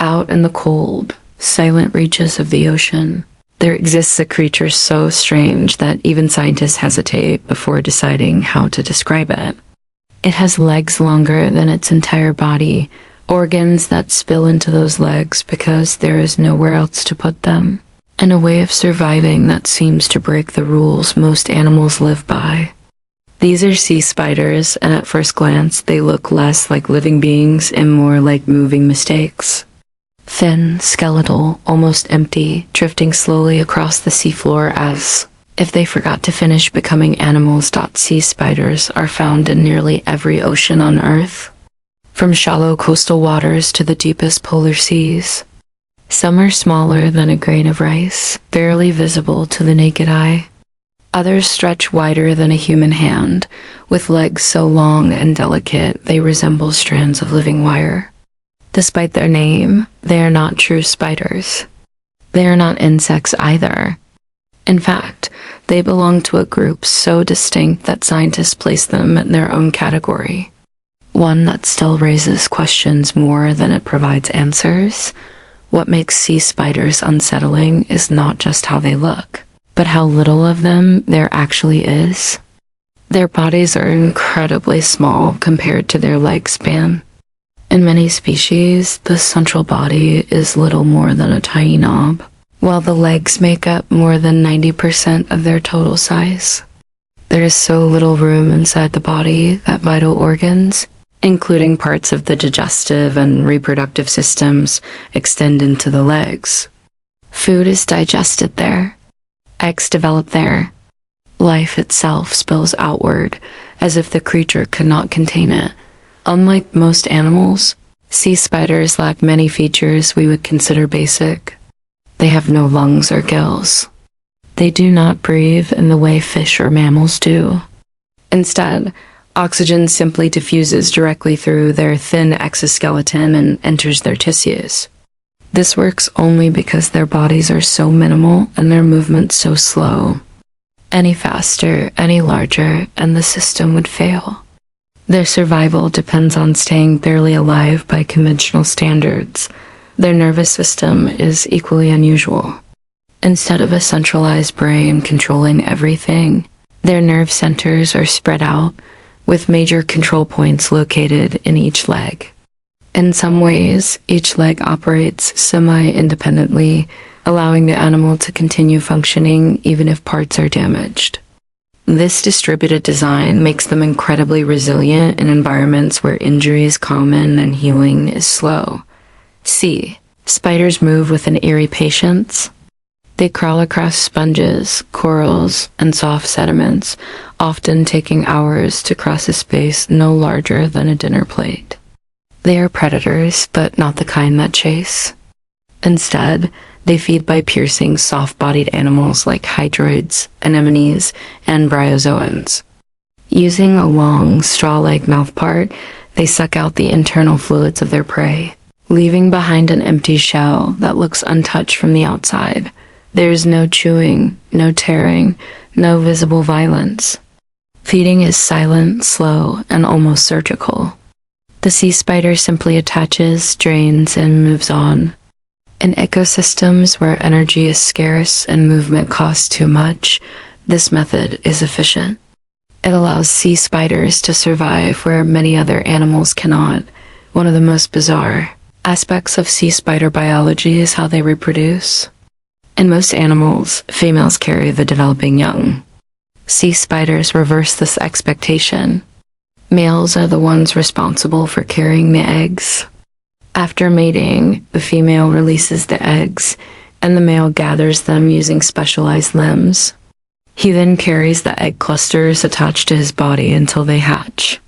Out in the cold, silent reaches of the ocean, there exists a creature so strange that even scientists hesitate before deciding how to describe it. It has legs longer than its entire body, organs that spill into those legs because there is nowhere else to put them, and a way of surviving that seems to break the rules most animals live by. These are sea spiders, and at first glance they look less like living beings and more like moving mistakes. Thin, skeletal, almost empty, drifting slowly across the seafloor as if they forgot to finish becoming animals. Sea spiders are found in nearly every ocean on Earth, from shallow coastal waters to the deepest polar seas. Some are smaller than a grain of rice, barely visible to the naked eye. Others stretch wider than a human hand, with legs so long and delicate they resemble strands of living wire. Despite their name, they are not true spiders. They are not insects either. In fact, they belong to a group so distinct that scientists place them in their own category. One that still raises questions more than it provides answers. What makes sea spiders unsettling is not just how they look, but how little of them there actually is. Their bodies are incredibly small compared to their leg span. In many species, the central body is little more than a tiny knob, while the legs make up more than 90% of their total size. There is so little room inside the body that vital organs, including parts of the digestive and reproductive systems, extend into the legs. Food is digested there. Eggs develop there. Life itself spills outward, as if the creature could not contain it. Unlike most animals, sea spiders lack many features we would consider basic. They have no lungs or gills. They do not breathe in the way fish or mammals do. Instead, oxygen simply diffuses directly through their thin exoskeleton and enters their tissues. This works only because their bodies are so minimal and their movements so slow. Any faster, any larger, and the system would fail. Their survival depends on staying barely alive by conventional standards. Their nervous system is equally unusual. Instead of a centralized brain controlling everything, their nerve centers are spread out, with major control points located in each leg. In some ways, each leg operates semi-independently, allowing the animal to continue functioning even if parts are damaged. This distributed design makes them incredibly resilient in environments where injury is common and healing is slow. C. Spiders move with an eerie patience. They crawl across sponges, corals, and soft sediments, often taking hours to cross a space no larger than a dinner plate. They are predators, but not the kind that chase. Instead, they feed by piercing soft-bodied animals like hydroids, anemones, and bryozoans. Using a long, straw-like mouthpart, they suck out the internal fluids of their prey, leaving behind an empty shell that looks untouched from the outside. There is no chewing, no tearing, no visible violence. Feeding is silent, slow, and almost surgical. The sea spider simply attaches, drains, and moves on. In ecosystems where energy is scarce and movement costs too much, this method is efficient. It allows sea spiders to survive where many other animals cannot. One of the most bizarre aspects of sea spider biology is how they reproduce. In most animals, females carry the developing young. Sea spiders reverse this expectation. Males are the ones responsible for carrying the eggs. After mating, the female releases the eggs, and the male gathers them using specialized limbs. He then carries the egg clusters attached to his body until they hatch.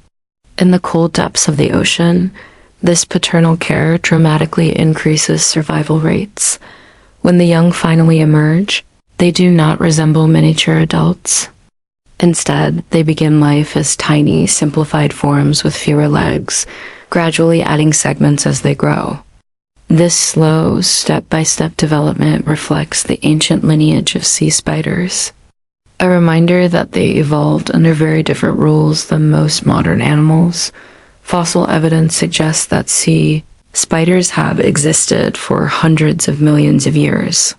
In the cold depths of the ocean, this paternal care dramatically increases survival rates. When the young finally emerge, they do not resemble miniature adults. Instead, they begin life as tiny, simplified forms with fewer legs, gradually adding segments as they grow. This slow, step-by-step development reflects the ancient lineage of sea spiders, a reminder that they evolved under very different rules than most modern animals. Fossil evidence suggests that sea Spiders have existed for hundreds of millions of years.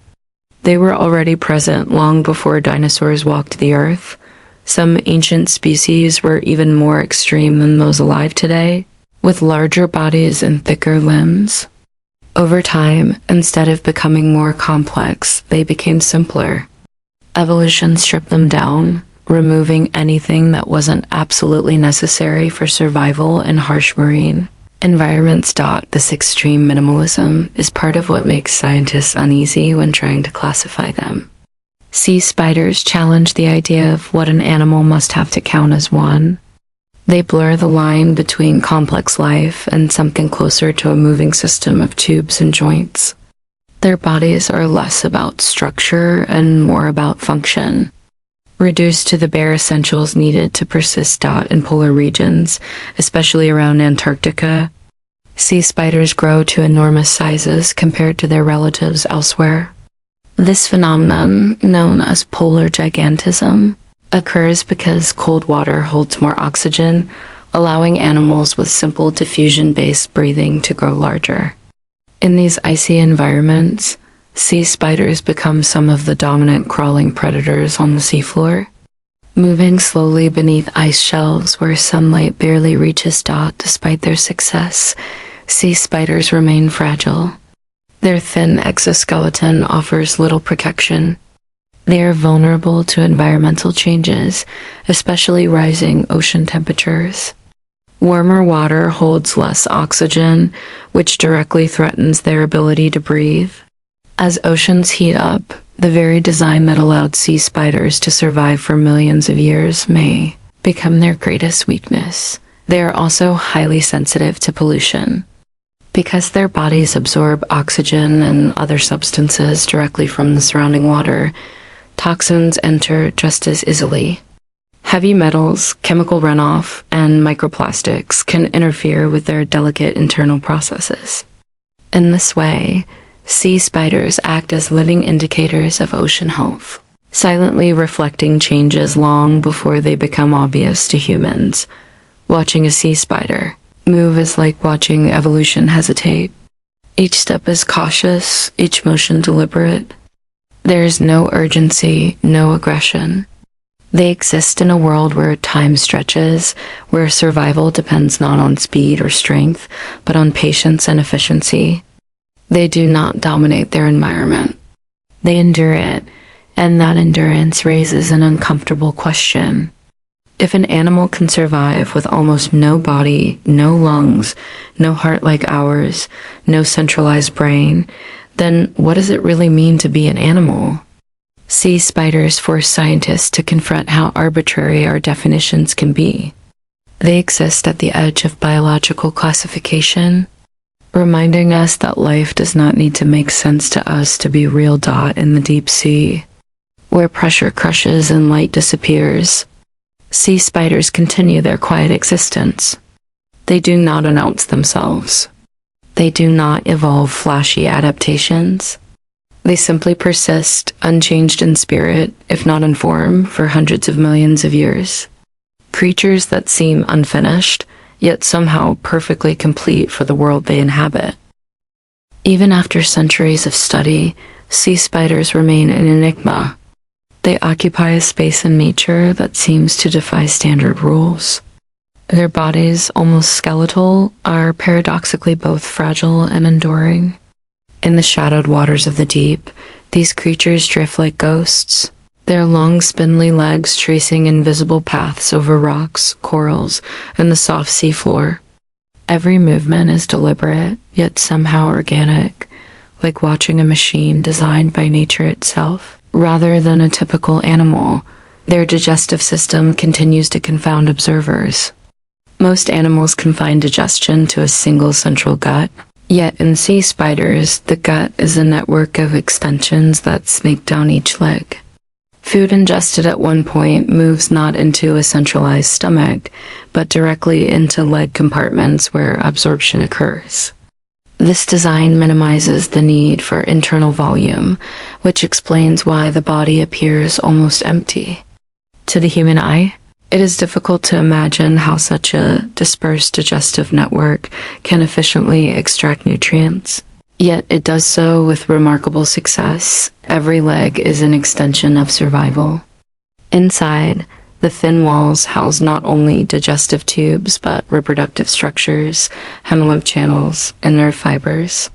They were already present long before dinosaurs walked the earth. Some ancient species were even more extreme than those alive today, with larger bodies and thicker limbs. Over time, instead of becoming more complex, they became simpler. Evolution stripped them down, removing anything that wasn't absolutely necessary for survival in harsh marine environments. This extreme minimalism is part of what makes scientists uneasy when trying to classify them. Sea spiders challenge the idea of what an animal must have to count as one. They blur the line between complex life and something closer to a moving system of tubes and joints. Their bodies are less about structure and more about function. Reduced to the bare essentials needed to persist in polar regions, especially around Antarctica, sea spiders grow to enormous sizes compared to their relatives elsewhere. This phenomenon, known as polar gigantism, occurs because cold water holds more oxygen, allowing animals with simple diffusion-based breathing to grow larger. In these icy environments, sea spiders become some of the dominant crawling predators on the seafloor, moving slowly beneath ice shelves where sunlight barely reaches. Despite their success, sea spiders remain fragile. Their thin exoskeleton offers little protection. They are vulnerable to environmental changes, especially rising ocean temperatures. Warmer water holds less oxygen, which directly threatens their ability to breathe. As oceans heat up, the very design that allowed sea spiders to survive for millions of years may become their greatest weakness. They are also highly sensitive to pollution. Because their bodies absorb oxygen and other substances directly from the surrounding water, toxins enter just as easily. Heavy metals, chemical runoff, and microplastics can interfere with their delicate internal processes. In this way, sea spiders act as living indicators of ocean health, silently reflecting changes long before they become obvious to humans. Watching a sea spider move is like watching evolution hesitate. Each step is cautious, each motion deliberate. There is no urgency, no aggression. They exist in a world where time stretches, where survival depends not on speed or strength, but on patience and efficiency. They do not dominate their environment. They endure it, and that endurance raises an uncomfortable question. If an animal can survive with almost no body, no lungs, no heart like ours, no centralized brain, then what does it really mean to be an animal? Sea spiders force scientists to confront how arbitrary our definitions can be. They exist at the edge of biological classification, reminding us that life does not need to make sense to us to be real. In the deep sea, where pressure crushes and light disappears, sea spiders continue their quiet existence. They do not announce themselves. They do not evolve flashy adaptations. They simply persist, unchanged in spirit, if not in form, for hundreds of millions of years. Creatures that seem unfinished, yet somehow perfectly complete for the world they inhabit. Even after centuries of study, sea spiders remain an enigma. They occupy a space in nature that seems to defy standard rules. Their bodies, almost skeletal, are paradoxically both fragile and enduring. In the shadowed waters of the deep, these creatures drift like ghosts, their long spindly legs tracing invisible paths over rocks, corals, and the soft seafloor. Every movement is deliberate, yet somehow organic, like watching a machine designed by nature itself. Rather than a typical animal, their digestive system continues to confound observers. Most animals confine digestion to a single central gut. Yet in sea spiders, the gut is a network of extensions that snake down each leg. Food ingested at one point moves not into a centralized stomach, but directly into leg compartments where absorption occurs. This design minimizes the need for internal volume, which explains why the body appears almost empty. To the human eye, It is difficult to imagine how such a dispersed digestive network can efficiently extract nutrients. Yet it does so with remarkable success. Every leg is an extension of survival. Inside, the thin walls house not only digestive tubes, but reproductive structures, hemorrhagic channels, and nerve fibers.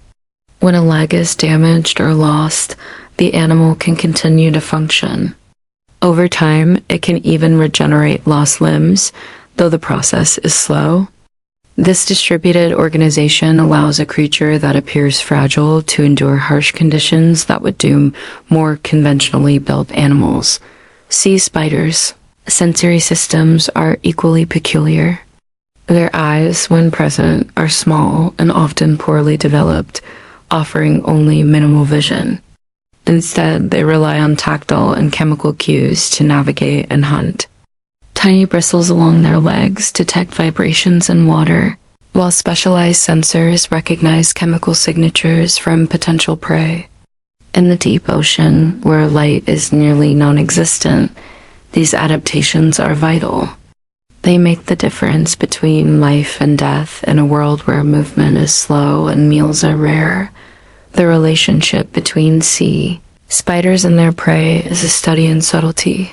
When a leg is damaged or lost, the animal can continue to function. Over time, it can even regenerate lost limbs, though the process is slow. This distributed organization allows a creature that appears fragile to endure harsh conditions that would doom more conventionally built animals. Sea spiders' sensory systems are equally peculiar. Their eyes, when present, are small and often poorly developed, offering only minimal vision. Instead, they rely on tactile and chemical cues to navigate and hunt. Tiny bristles along their legs detect vibrations in water, while specialized sensors recognize chemical signatures from potential prey. In the deep ocean, where light is nearly non-existent, these adaptations are vital. They make the difference between life and death in a world where movement is slow and meals are rare. The relationship between sea spiders and their prey is a study in subtlety.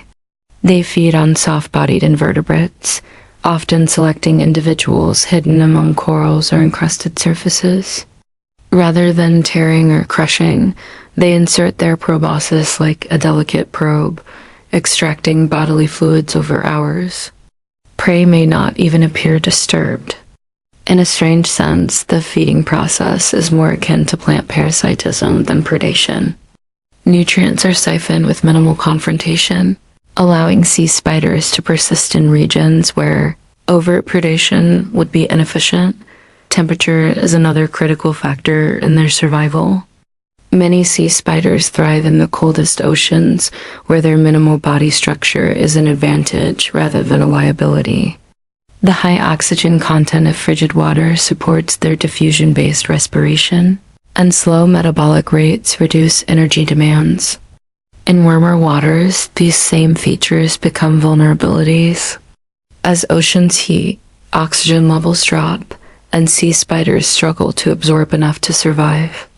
They feed on soft-bodied invertebrates, often selecting individuals hidden among corals or encrusted surfaces. Rather than tearing or crushing, they insert their proboscis like a delicate probe, extracting bodily fluids over hours. Prey may not even appear disturbed. In a strange sense, the feeding process is more akin to plant parasitism than predation. Nutrients are siphoned with minimal confrontation, allowing sea spiders to persist in regions where overt predation would be inefficient. Temperature is another critical factor in their survival. Many sea spiders thrive in the coldest oceans, where their minimal body structure is an advantage rather than a liability. The high oxygen content of frigid water supports their diffusion-based respiration, and slow metabolic rates reduce energy demands. In warmer waters, these same features become vulnerabilities. As oceans heat, oxygen levels drop, and sea spiders struggle to absorb enough to survive.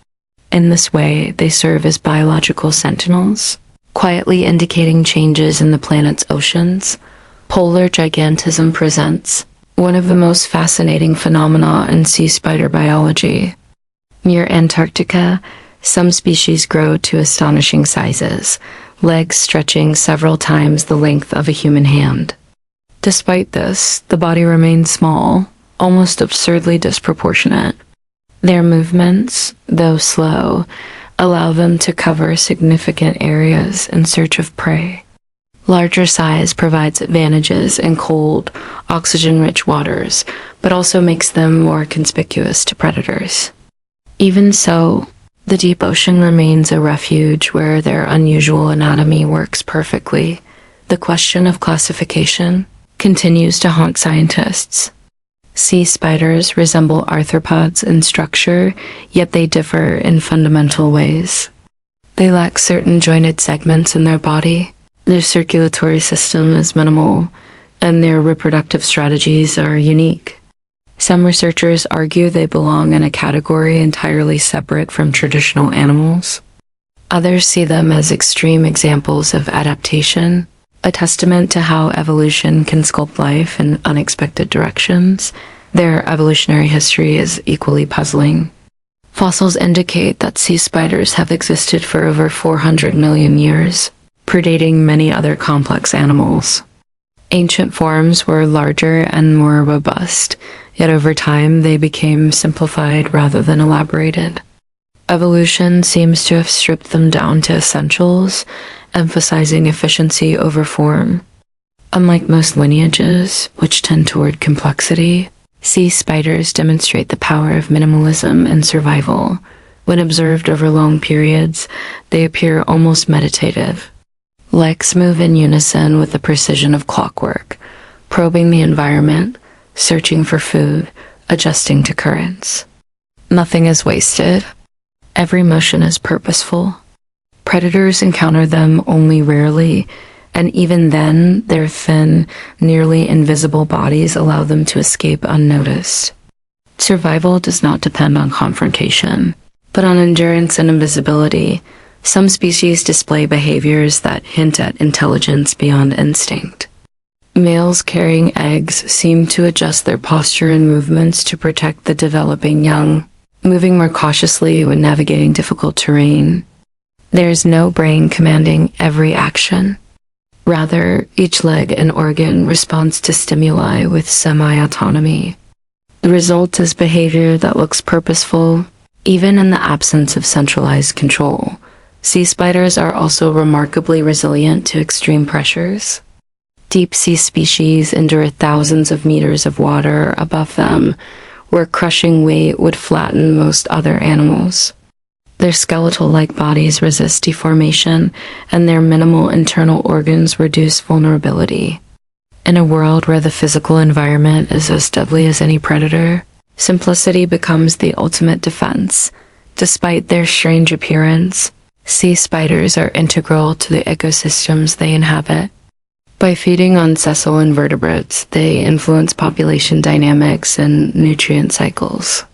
In this way, they serve as biological sentinels, quietly indicating changes in the planet's oceans. Polar gigantism presents one of the most fascinating phenomena in sea spider biology. Near Antarctica, some species grow to astonishing sizes, legs stretching several times the length of a human hand. Despite this, the body remains small, almost absurdly disproportionate. Their movements, though slow, allow them to cover significant areas in search of prey. Larger size provides advantages in cold, oxygen-rich waters, but also makes them more conspicuous to predators. Even so, the deep ocean remains a refuge where their unusual anatomy works perfectly. The question of classification continues to haunt scientists. Sea spiders resemble arthropods in structure, yet they differ in fundamental ways. They lack certain jointed segments in their body, their circulatory system is minimal, and their reproductive strategies are unique. Some researchers argue they belong in a category entirely separate from traditional animals. Others see them as extreme examples of adaptation, a testament to how evolution can sculpt life in unexpected directions. Their evolutionary history is equally puzzling. Fossils indicate that sea spiders have existed for over 400 million years, predating many other complex animals. Ancient forms were larger and more robust, yet over time they became simplified rather than elaborated. Evolution seems to have stripped them down to essentials, emphasizing efficiency over form. Unlike most lineages, which tend toward complexity, sea spiders demonstrate the power of minimalism and survival. When observed over long periods, they appear almost meditative. Legs move in unison with the precision of clockwork, probing the environment, searching for food, adjusting to currents. Nothing is wasted. Every motion is purposeful. Predators encounter them only rarely, and even then, their thin, nearly invisible bodies allow them to escape unnoticed. Survival does not depend on confrontation, but on endurance and invisibility. Some species display behaviors that hint at intelligence beyond instinct. Males carrying eggs seem to adjust their posture and movements to protect the developing young, moving more cautiously when navigating difficult terrain. There's no brain commanding every action. Rather, each leg and organ responds to stimuli with semi-autonomy. The result is behavior that looks purposeful, even in the absence of centralized control. Sea spiders are also remarkably resilient to extreme pressures. Deep-sea species endure thousands of meters of water above them, where crushing weight would flatten most other animals. Their skeletal-like bodies resist deformation, and their minimal internal organs reduce vulnerability. In a world where the physical environment is as deadly as any predator, simplicity becomes the ultimate defense. Despite their strange appearance, sea spiders are integral to the ecosystems they inhabit. By feeding on sessile invertebrates, they influence population dynamics and nutrient cycles.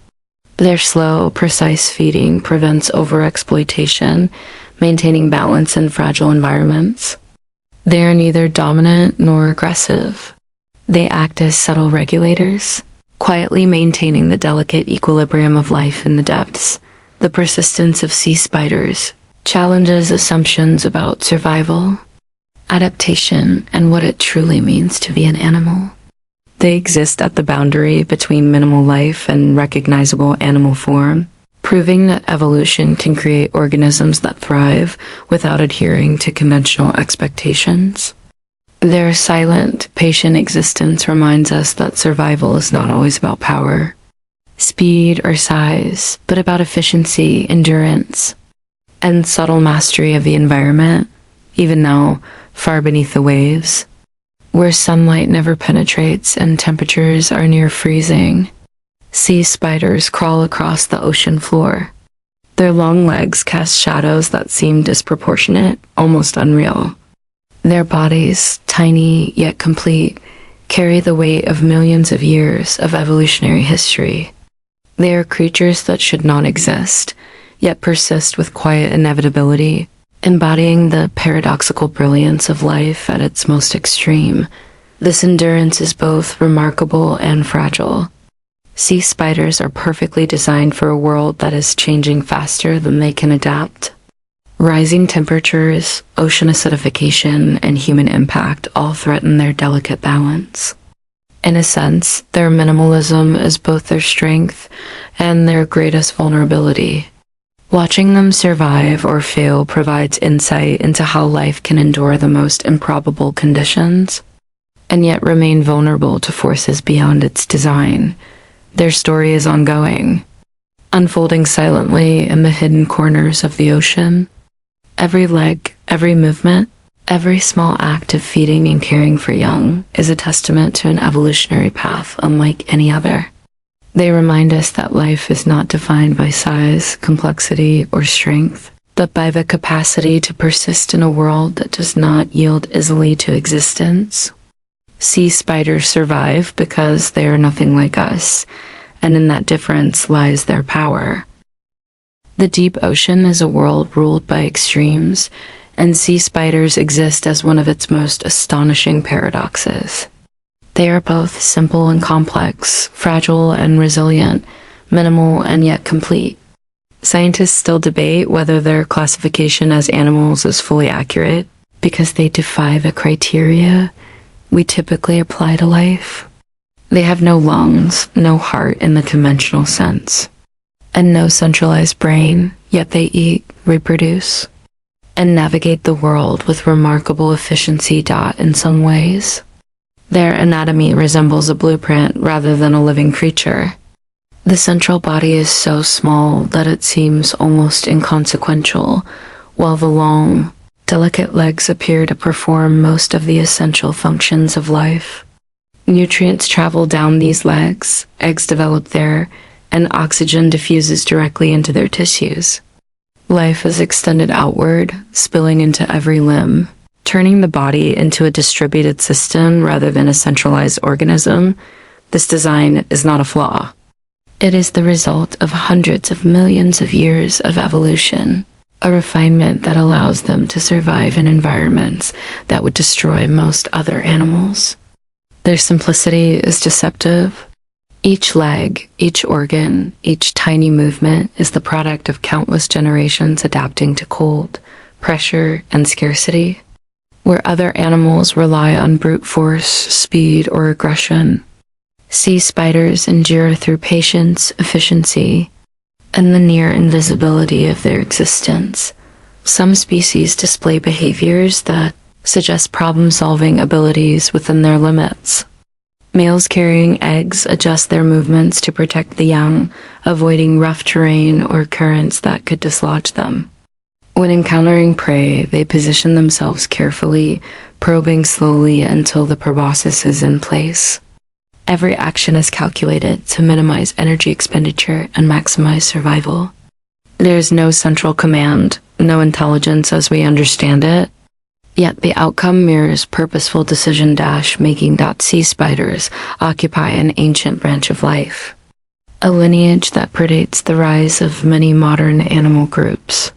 Their slow, precise feeding prevents overexploitation, maintaining balance in fragile environments. They are neither dominant nor aggressive. They act as subtle regulators, quietly maintaining the delicate equilibrium of life in the depths. The persistence of sea spiders challenges assumptions about survival, adaptation, and what it truly means to be an animal. They exist at the boundary between minimal life and recognizable animal form, proving that evolution can create organisms that thrive without adhering to conventional expectations. Their silent, patient existence reminds us that survival is not always about power, speed, or size, but about efficiency, endurance, and subtle mastery of the environment, even now far beneath the waves, where sunlight never penetrates and temperatures are near freezing. Sea spiders crawl across the ocean floor. Their long legs cast shadows that seem disproportionate, almost unreal. Their bodies, tiny yet complete, carry the weight of millions of years of evolutionary history. They are creatures that should not exist, yet persist with quiet inevitability, embodying the paradoxical brilliance of life at its most extreme. This endurance is both remarkable and fragile. Sea spiders are perfectly designed for a world that is changing faster than they can adapt. Rising temperatures, ocean acidification, and human impact all threaten their delicate balance. In a sense, their minimalism is both their strength and their greatest vulnerability. Watching them survive or fail provides insight into how life can endure the most improbable conditions, and yet remain vulnerable to forces beyond its design. Their story is ongoing, unfolding silently in the hidden corners of the ocean. Every leg, every movement, every small act of feeding and caring for young is a testament to an evolutionary path unlike any other. They remind us that life is not defined by size, complexity, or strength, but by the capacity to persist in a world that does not yield easily to existence. Sea spiders survive because they are nothing like us, and in that difference lies their power. The deep ocean is a world ruled by extremes, and sea spiders exist as one of its most astonishing paradoxes. They are both simple and complex, fragile and resilient, minimal and yet complete. Scientists still debate whether their classification as animals is fully accurate, because they defy the criteria we typically apply to life. They have no lungs, no heart in the conventional sense, and no centralized brain, yet they eat, reproduce, and navigate the world with remarkable efficiency. In some ways, their anatomy resembles a blueprint rather than a living creature. The central body is so small that it seems almost inconsequential, while the long, delicate legs appear to perform most of the essential functions of life. Nutrients travel down these legs, eggs develop there, and oxygen diffuses directly into their tissues. Life is extended outward, spilling into every limb, turning the body into a distributed system rather than a centralized organism. This design is not a flaw. It is the result of hundreds of millions of years of evolution, a refinement that allows them to survive in environments that would destroy most other animals. Their simplicity is deceptive. Each leg, each organ, each tiny movement is the product of countless generations adapting to cold, pressure, and scarcity. Where other animals rely on brute force, speed, or aggression, sea spiders endure through patience, efficiency, and the near invisibility of their existence. Some species display behaviors that suggest problem-solving abilities within their limits. Males carrying eggs adjust their movements to protect the young, avoiding rough terrain or currents that could dislodge them. When encountering prey, they position themselves carefully, probing slowly until the proboscis is in place. Every action is calculated to minimize energy expenditure and maximize survival. There is no central command, no intelligence as we understand it, yet the outcome mirrors purposeful decision-making. Sea spiders occupy an ancient branch of life, a lineage that predates the rise of many modern animal groups.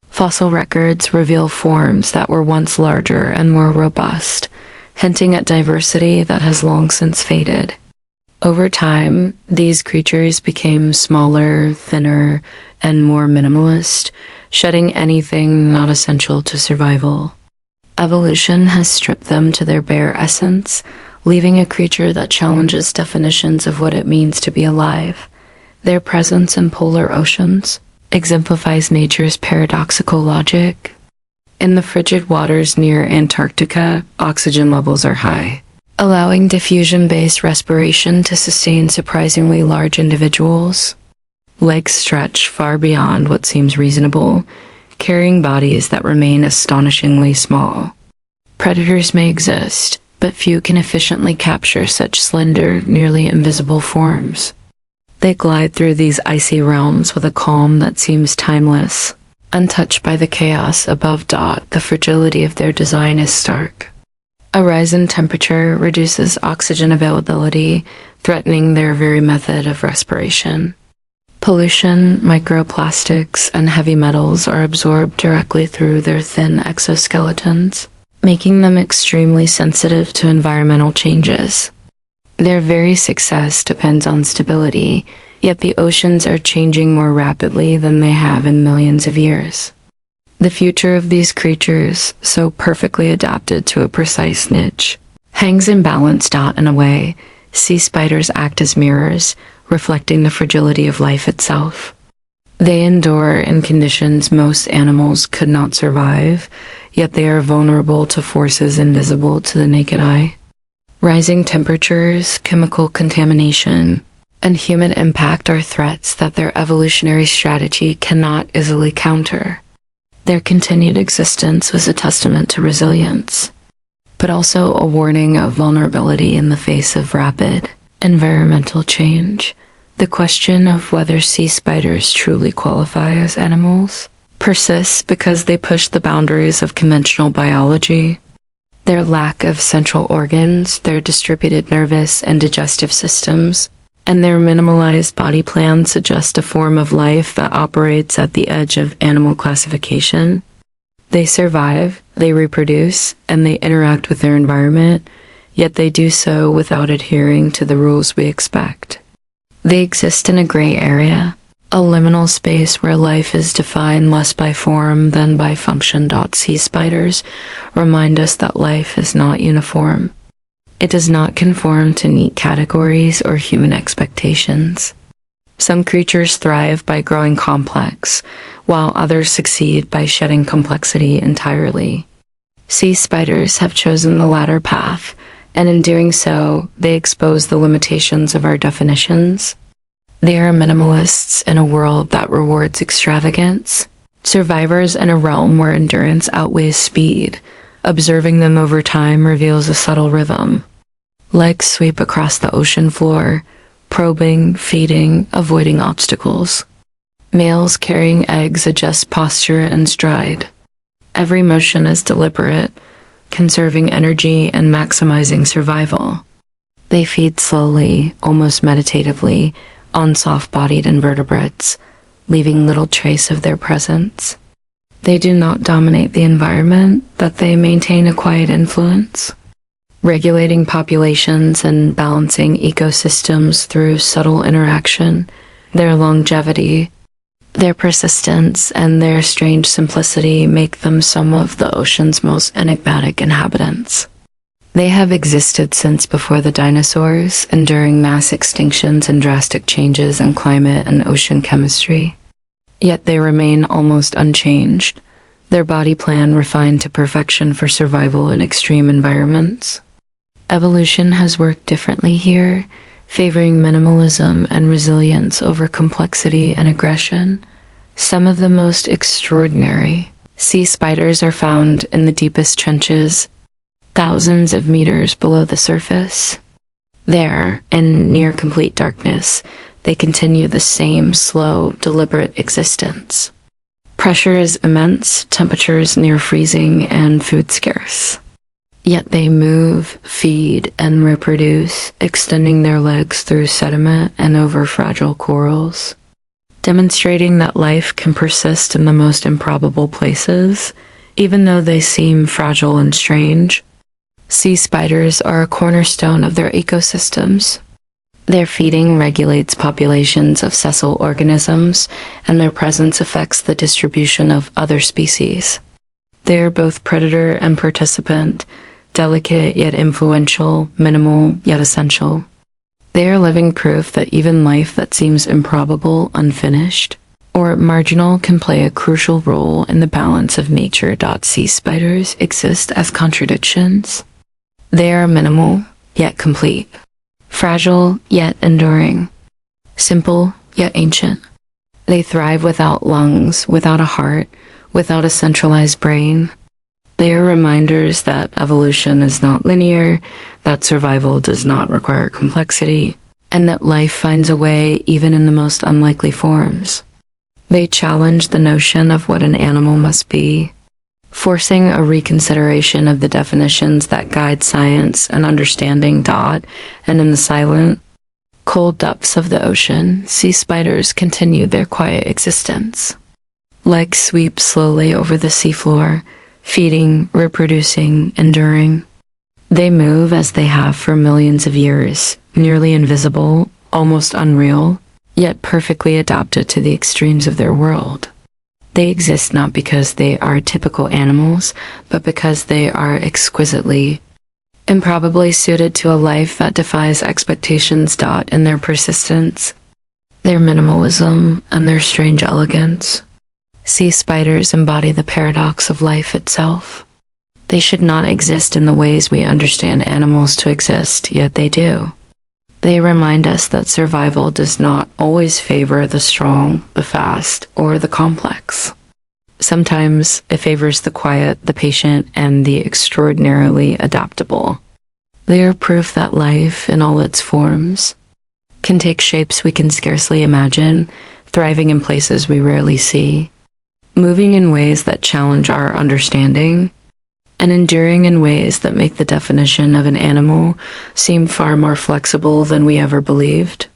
Fossil records reveal forms that were once larger and more robust, hinting at diversity that has long since faded. Over time, these creatures became smaller, thinner, and more minimalist, shedding anything not essential to survival. Evolution has stripped them to their bare essence, leaving a creature that challenges definitions of what it means to be alive. Their presence in polar oceans exemplifies nature's paradoxical logic. In the frigid waters near Antarctica, oxygen levels are high, allowing diffusion-based respiration to sustain surprisingly large individuals. Legs stretch far beyond what seems reasonable, carrying bodies that remain astonishingly small. Predators may exist, but few can efficiently capture such slender, nearly invisible forms. They glide through these icy realms with a calm that seems timeless, untouched by the chaos above. The fragility of their design is stark. A rise in temperature reduces oxygen availability, threatening their very method of respiration. Pollution, microplastics, and heavy metals are absorbed directly through their thin exoskeletons, making them extremely sensitive to environmental changes. Their very success depends on stability, yet the oceans are changing more rapidly than they have in millions of years. The future of these creatures, so perfectly adapted to a precise niche, hangs in balance. In a way, sea spiders act as mirrors, reflecting the fragility of life itself. They endure in conditions most animals could not survive, yet they are vulnerable to forces invisible to the naked eye. Rising temperatures, chemical contamination, and human impact are threats that their evolutionary strategy cannot easily counter. Their continued existence was a testament to resilience, but also a warning of vulnerability in the face of rapid environmental change. The question of whether sea spiders truly qualify as animals persists because they push the boundaries of conventional biology. Their lack of central organs, their distributed nervous and digestive systems, and their minimalized body plan suggest a form of life that operates at the edge of animal classification. They survive, they reproduce, and they interact with their environment, yet they do so without adhering to the rules we expect. They exist in a gray area, a liminal space where life is defined less by form than by function. Sea spiders remind us that life is not uniform. It does not conform to neat categories or human expectations. Some creatures thrive by growing complex, while others succeed by shedding complexity entirely. Sea spiders have chosen the latter path, and in doing so, they expose the limitations of our definitions. They are minimalists in a world that rewards extravagance, survivors in a realm where endurance outweighs speed. Observing them over time reveals a subtle rhythm. Legs sweep across the ocean floor, probing, feeding, avoiding obstacles. Males carrying eggs adjust posture and stride. Every motion is deliberate, conserving energy and maximizing survival. They feed slowly, almost meditatively, on soft-bodied invertebrates, leaving little trace of their presence. They do not dominate the environment, but they maintain a quiet influence, regulating populations and balancing ecosystems through subtle interaction. Their longevity, their persistence, and their strange simplicity make them some of the ocean's most enigmatic inhabitants. They have existed since before the dinosaurs, enduring mass extinctions and drastic changes in climate and ocean chemistry. Yet they remain almost unchanged, their body plan refined to perfection for survival in extreme environments. Evolution has worked differently here, favoring minimalism and resilience over complexity and aggression. Some of the most extraordinary sea spiders are found in the deepest trenches, thousands of meters below the surface. There, in near complete darkness, they continue the same slow, deliberate existence. Pressure is immense, temperatures near freezing, and food scarce. Yet they move, feed, and reproduce, extending their legs through sediment and over fragile corals, demonstrating that life can persist in the most improbable places, even though they seem fragile and strange. Sea spiders are a cornerstone of their ecosystems. Their feeding regulates populations of sessile organisms, and their presence affects the distribution of other species. They are both predator and participant, delicate yet influential, minimal yet essential. They are living proof that even life that seems improbable, unfinished, or marginal can play a crucial role in the balance of nature. Sea spiders exist as contradictions. They are minimal yet complete, fragile yet enduring, simple yet ancient. They thrive without lungs, without a heart, without a centralized brain. They are reminders that evolution is not linear, that survival does not require complexity, and that life finds a way even in the most unlikely forms. They challenge the notion of what an animal must be, forcing a reconsideration of the definitions that guide science and understanding. And in the silent, cold depths of the ocean, sea spiders continue their quiet existence. Legs sweep slowly over the seafloor, feeding, reproducing, enduring. They move as they have for millions of years, nearly invisible, almost unreal, yet perfectly adapted to the extremes of their world. They exist not because they are typical animals, but because they are exquisitely, improbably suited to a life that defies expectations. In their persistence, their minimalism, and their strange elegance, sea spiders embody the paradox of life itself. They should not exist in the ways we understand animals to exist, yet they do. They remind us that survival does not always favor the strong, the fast, or the complex. Sometimes it favors the quiet, the patient, and the extraordinarily adaptable. They are proof that life, in all its forms, can take shapes we can scarcely imagine, thriving in places we rarely see, moving in ways that challenge our understanding, and enduring in ways that make the definition of an animal seem far more flexible than we ever believed.